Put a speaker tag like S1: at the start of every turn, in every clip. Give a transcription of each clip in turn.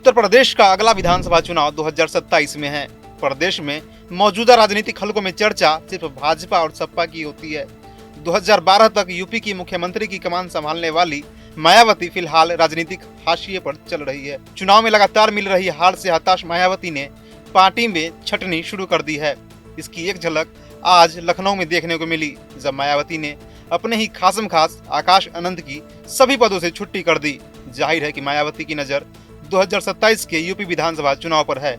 S1: उत्तर प्रदेश का अगला विधानसभा चुनाव 2027 में है। प्रदेश में मौजूदा राजनीतिक हलकों में चर्चा सिर्फ भाजपा और सपा की होती है। 2012 तक यूपी की मुख्यमंत्री की कमान संभालने वाली मायावती फिलहाल राजनीतिक हाशिए पर चल रही है। चुनाव में लगातार मिल रही हार से हताश मायावती ने पार्टी में छटनी शुरू कर दी है। इसकी एक झलक आज लखनऊ में देखने को मिली, जब मायावती ने अपने ही खासम खास आकाश आनंद की सभी पदों से छुट्टी कर दी। जाहिर है कि मायावती की नजर 2027 के यूपी विधानसभा चुनाव पर है।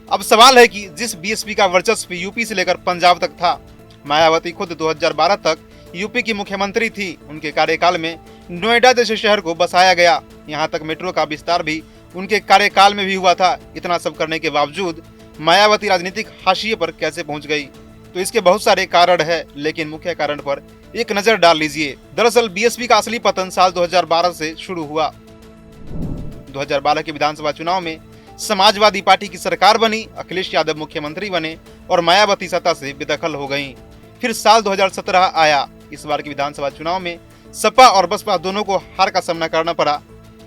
S1: अब सवाल है कि जिस बीएसपी का वर्चस्व यूपी से लेकर पंजाब तक था, मायावती खुद 2012 तक यूपी की मुख्यमंत्री थी। उनके कार्यकाल में नोएडा जैसे शहर को बसाया गया, यहाँ तक मेट्रो का विस्तार भी उनके कार्यकाल में भी हुआ था। इतना सब करने के बावजूद मायावती राजनीतिक हाशिए पर कैसे पहुंच गई? तो इसके बहुत सारे कारण है, लेकिन मुख्य कारण पर एक नजर डाल लीजिए। दरअसल बीएसपी का असली पतन साल 2012 से शुरू हुआ। 2012 के विधानसभा चुनाव में समाजवादी पार्टी की सरकार बनी, अखिलेश यादव मुख्यमंत्री बने और मायावती सत्ता से बेदखल हो गईं। फिर साल 2017 आया। इस बार के विधानसभा चुनाव में सपा और बसपा दोनों को हार का सामना करना पड़ा,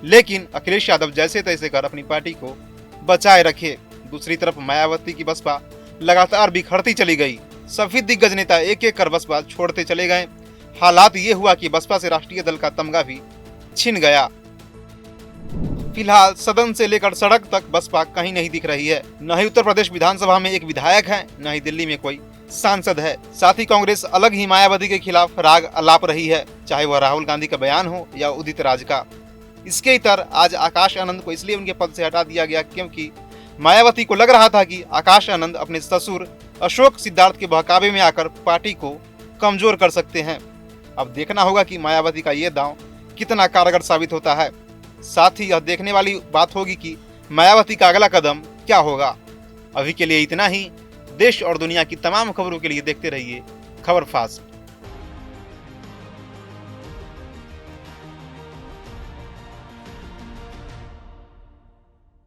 S1: लेकिन अखिलेश यादव जैसे तैसे कर अपनी पार्टी को बचाए रखे। दूसरी तरफ मायावती की बसपा लगातार बिखरती चली गई। सभी दिग्गज नेता एक एक कर बसपा छोड़ते चले गए। हालात ये हुआ कि बसपा से राष्ट्रीय दल का तमगा भी छिन गया। फिलहाल सदन से लेकर सड़क तक बसपा कहीं नहीं दिख रही है। न ही उत्तर प्रदेश विधानसभा में एक विधायक है, न ही दिल्ली में कोई सांसद है। साथ ही कांग्रेस अलग ही मायावती के खिलाफ राग अलाप रही है, चाहे वह राहुल गांधी का बयान हो या उदित राज का। इसके इतर आज आकाश आनंद को इसलिए उनके पद से हटा दिया गया क्योंकि मायावती को लग रहा था कि आकाश आनंद अपने ससुर अशोक सिद्धार्थ के बहकावे में आकर पार्टी को कमजोर कर सकते हैं। अब देखना होगा कि मायावती का ये दांव कितना कारगर साबित होता है। साथ ही यह देखने वाली बात होगी कि मायावती का अगला कदम क्या होगा। अभी के लिए इतना ही। देश और दुनिया की तमाम खबरों के लिए देखते रहिए खबर फास्ट।